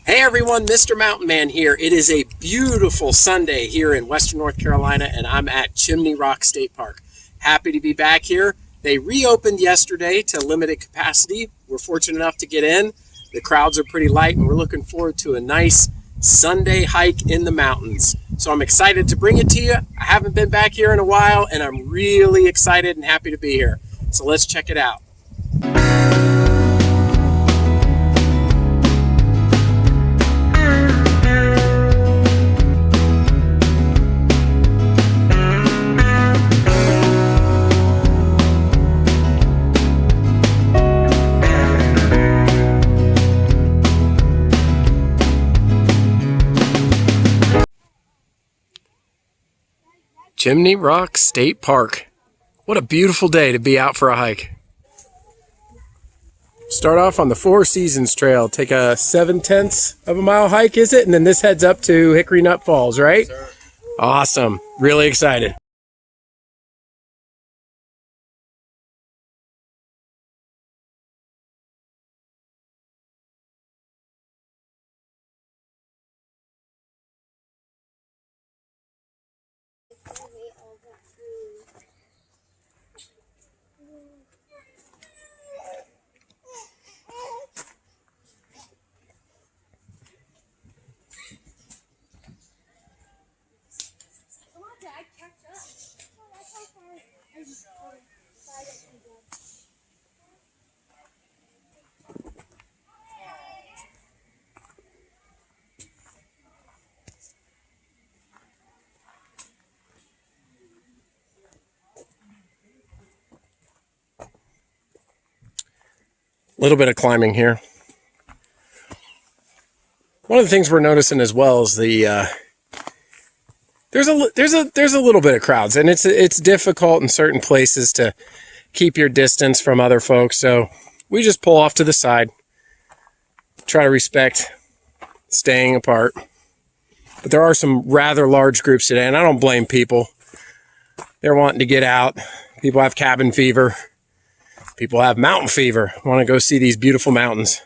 Hey everyone, Mr. Mountain Man here. It is a beautiful Sunday here in Western North Carolina, and I'm at Chimney Rock State Park. Happy to be back here. They reopened yesterday to limited capacity. We're fortunate enough to get in. The crowds are pretty light, and we're looking forward to a nice Sunday hike in the mountains. So I'm excited to bring it to you. I haven't been back here in a while, and I'm really excited and happy to be here. So let's check it out. Chimney Rock State Park. What a beautiful day to be out for a hike. Start off on the Four Seasons Trail. Take a 7/10 of a mile hike, is it? And then this heads up to Hickory Nut Falls, right? Yes, awesome. Really excited. A little bit of climbing here. One of the things we're noticing as well is the there's a little bit of crowds, and it's difficult in certain places to keep your distance from other folks. So we just pull off to the side, try to respect staying apart. But there are some rather large groups today, and I don't blame people. They're wanting to get out. People have cabin fever. People have mountain fever, want to go see these beautiful mountains.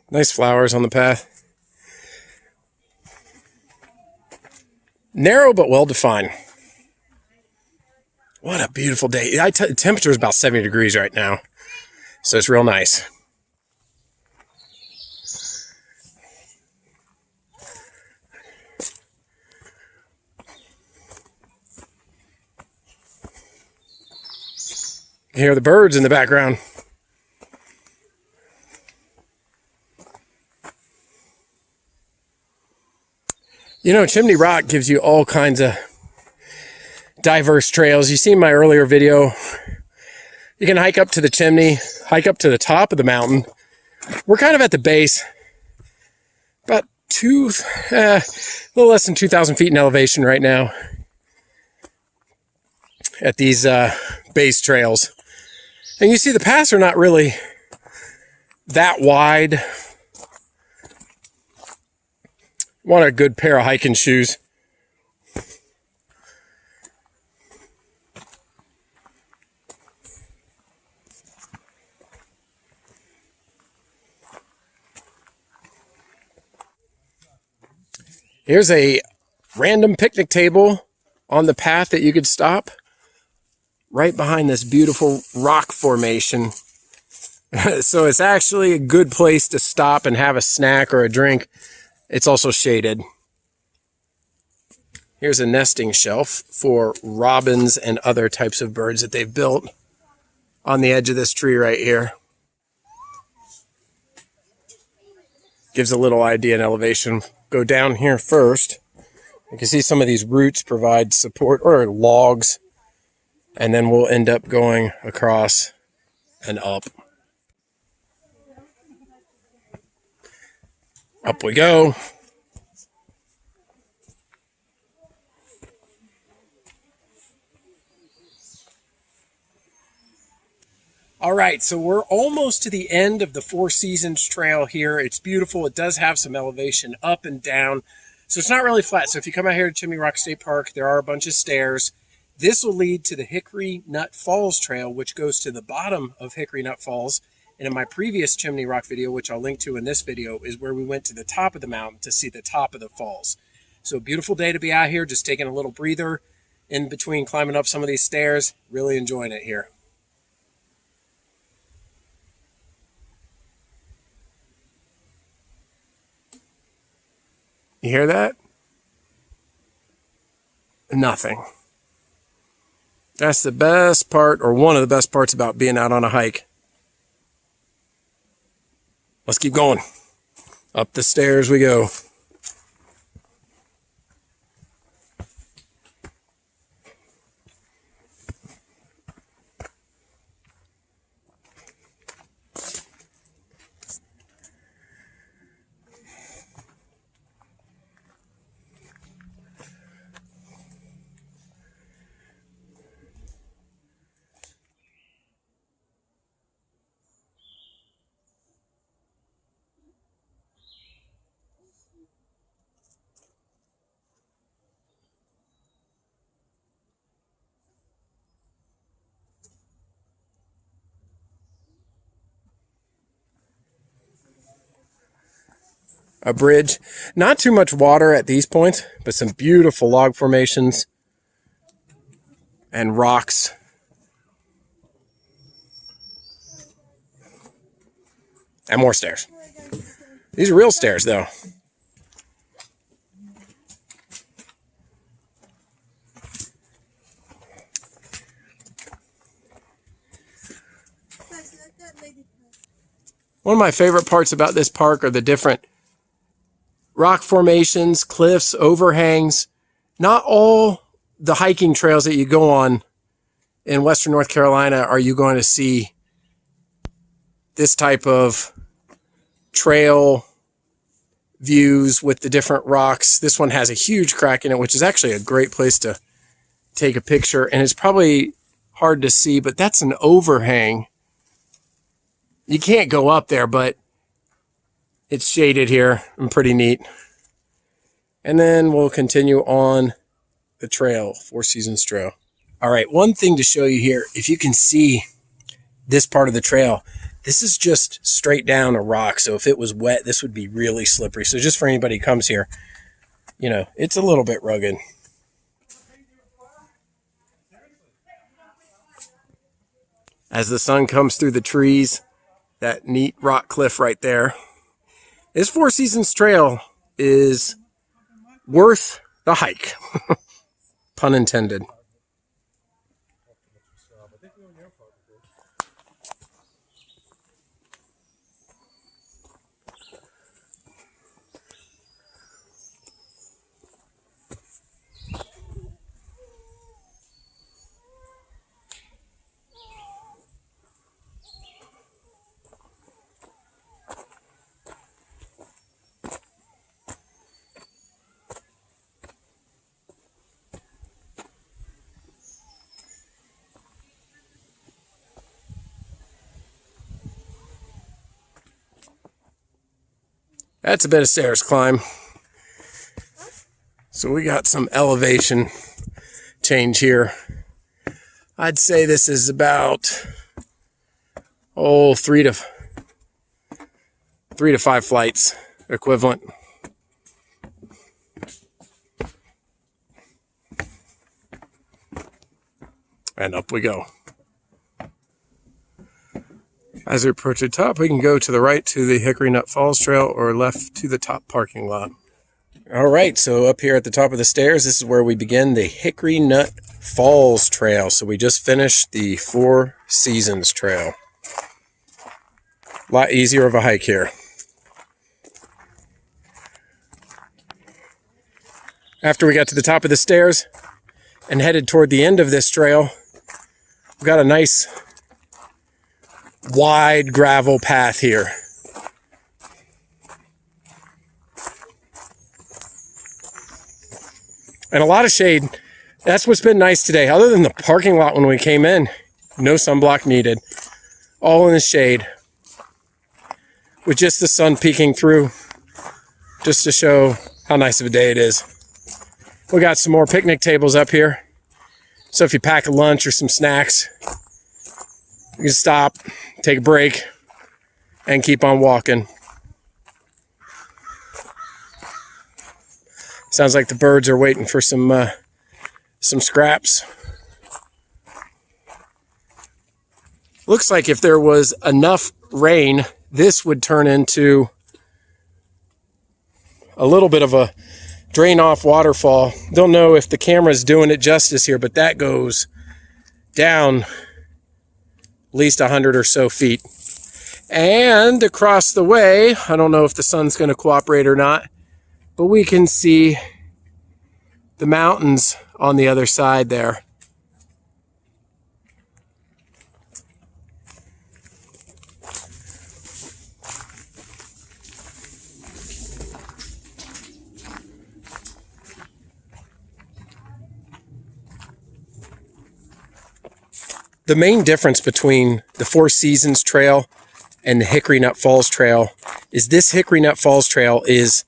Nice flowers on the path. Narrow but well defined. What a beautiful day. The temperature is about 70 degrees right now. So it's real nice. You hear the birds in the background. You know, Chimney Rock gives you all kinds of diverse trails. You see my earlier video. You can hike up to the chimney, hike up to the top of the mountain. We're kind of at the base, about a little less than 2,000 feet in elevation right now at these base trails. And you see the paths are not really that wide. Want a good pair of hiking shoes. Here's a random picnic table on the path that you could stop right behind this beautiful rock formation. So it's actually a good place to stop and have a snack or a drink. It's also shaded. Here's a nesting shelf for robins and other types of birds that they've built on the edge of this tree right here. Gives a little idea and elevation. Go down here first. You can see some of these roots provide support, or logs, and then we'll end up going across and up. Up we go. All All right, so we're almost to the end of the Four Seasons Trail here. It's beautiful. It does have some elevation up and down, so it's not really flat. So if you come out here to Chimney Rock State Park, there are a bunch of stairs. This will lead to the Hickory Nut Falls Trail, which goes to the bottom of Hickory Nut Falls. And in my previous Chimney Rock video, which I'll link to in this video, is where we went to the top of the mountain to see the top of the falls. So beautiful day to be out here, just taking a little breather in between climbing up some of these stairs. Really enjoying it here. You hear that? Nothing. That's the best part, or one of the best parts about being out on a hike. Let's keep going. Up the stairs we go. A bridge. Not too much water at these points, but some beautiful log formations and rocks. And more stairs. These are real stairs, though. One of my favorite parts about this park are the different rock formations, cliffs, overhangs. Not all the hiking trails that you go on in Western North Carolina are you going to see this type of trail views with the different rocks. This one has a huge crack in it, which is actually a great place to take a picture. And it's probably hard to see, but that's an overhang. You can't go up there, but it's shaded here and pretty neat. And then we'll continue on the trail, Four Seasons Trail. All right, one thing to show you here, if you can see this part of the trail, this is just straight down a rock. So if it was wet, this would be really slippery. So just for anybody who comes here, you know, it's a little bit rugged. As the sun comes through the trees, that neat rock cliff right there. This Four Seasons Trail is worth the hike. Pun intended. That's a bit of stairs climb. So we got some elevation change here. I'd say this is about 3 to 5 flights equivalent. And up we go. As we approach the top, we can go to the right to the Hickory Nut Falls Trail or left to the top parking lot. All right, so up here at the top of the stairs, this is where we begin the Hickory Nut Falls Trail. So we just finished the Four Seasons Trail. A lot easier of a hike here. After we got to the top of the stairs and headed toward the end of this trail, we've got a nice wide gravel path here. And a lot of shade. That's what's been nice today. Other than the parking lot when we came in, no sunblock needed. all in the shade, with just the sun peeking through, just to show how nice of a day it is. We got some more picnic tables up here, so if you pack a lunch or some snacks, you can stop, take a break, and keep on walking. Sounds like the birds are waiting for some scraps. Looks like if there was enough rain, this would turn into a little bit of a drain-off waterfall. Don't know if the camera's doing it justice here, but that goes down at least 100 or so feet. And across the way, I don't know if the sun's going to cooperate or not, but we can see the mountains on the other side there. The main difference between the Four Seasons Trail and the Hickory Nut Falls Trail is this Hickory Nut Falls Trail is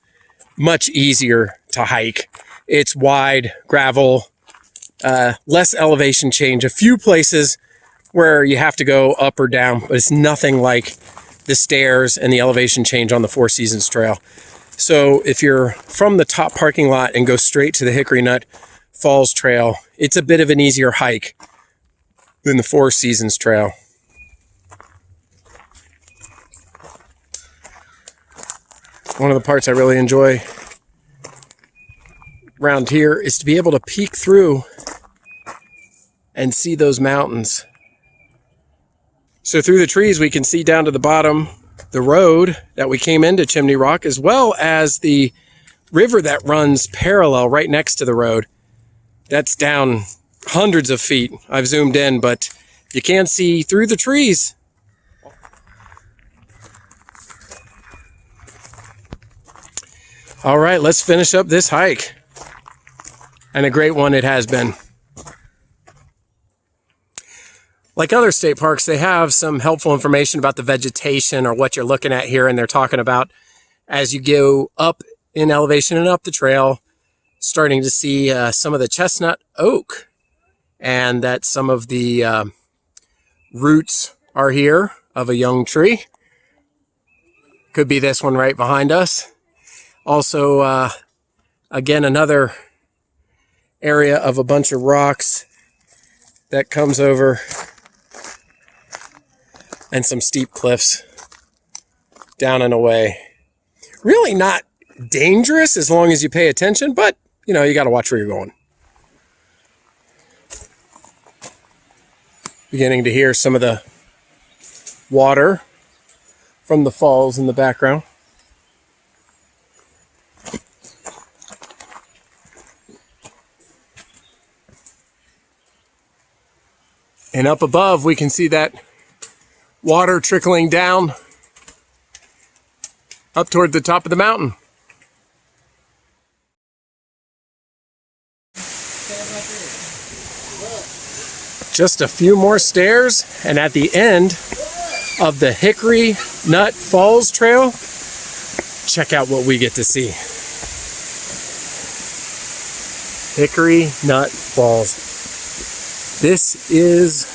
much easier to hike. It's wide, gravel, less elevation change. A few places where you have to go up or down, but it's nothing like the stairs and the elevation change on the Four Seasons Trail. So if you're from the top parking lot and go straight to the Hickory Nut Falls Trail, it's a bit of an easier hike than the Four Seasons Trail. One of the parts I really enjoy around here is to be able to peek through and see those mountains. So through the trees we can see down to the bottom the road that we came into Chimney Rock, as well as the river that runs parallel right next to the road. That's down hundreds of feet. I've zoomed in, but you can see through the trees. All right, let's finish up this hike. And a great one it has been. Like other state parks, they have some helpful information about the vegetation or what you're looking at here, and they're talking about as you go up in elevation and up the trail, starting to see some of the chestnut oak, and that some of the roots are here of a young tree. Could be this one right behind us. Also, again, another area of a bunch of rocks that comes over, and some steep cliffs down and away. Really not dangerous as long as you pay attention, but you know, you got to watch where you're going. Beginning to hear some of the water from the falls in the background. And up above, we can see that water trickling down up toward the top of the mountain. Just a few more stairs, and at the end of the Hickory Nut Falls Trail, check out what we get to see. Hickory Nut Falls. This is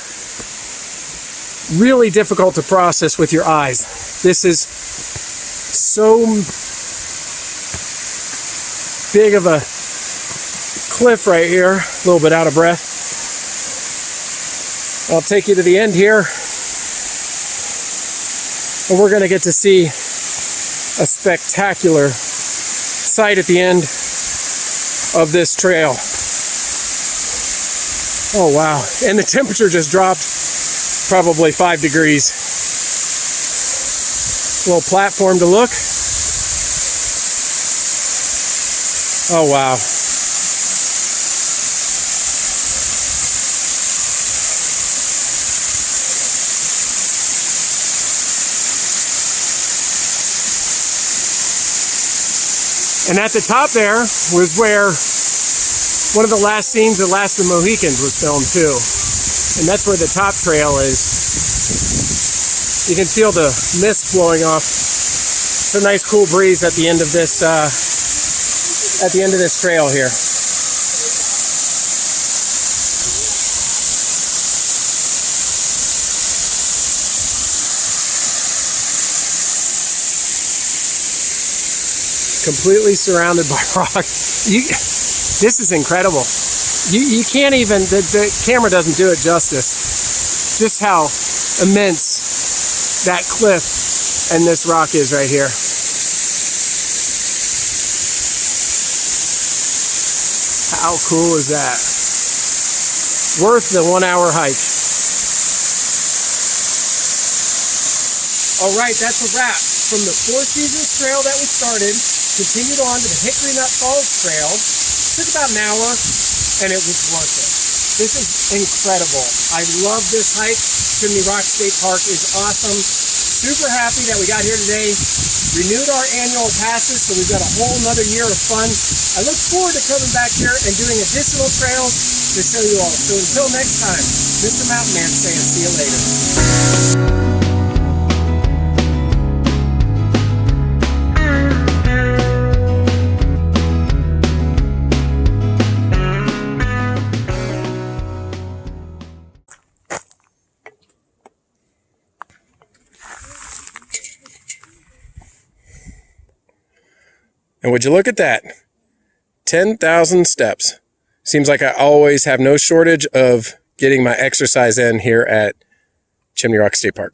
really difficult to process with your eyes. This is so big of a cliff right here. A little bit out of breath. I'll take you to the end here, and we're going to get to see a spectacular sight at the end of this trail. Oh wow, and the temperature just dropped probably 5 degrees. Little platform to look. Oh wow. And at the top there was where one of the last scenes of Last of the Mohicans was filmed too. And that's where the top trail is. You can feel the mist blowing off. It's a nice cool breeze at the end of this trail here. Completely surrounded by rock. This is incredible. You can't even, the camera doesn't do it justice. Just how immense that cliff and this rock is right here. How cool is that? Worth the 1 hour hike. All right, that's a wrap from the Four Seasons Trail that we started. Continued on to the Hickory Nut Falls Trail. Took about an hour, and it was worth it. This is incredible. I love this hike. Chimney Rock State Park is awesome. Super happy that we got here today. Renewed our annual passes, so we've got a whole another year of fun. I look forward to coming back here and doing additional trails to show you all. So until next time, Mr. Mountain Man saying see you later. And would you look at that? 10,000 steps. Seems like I always have no shortage of getting my exercise in here at Chimney Rock State Park.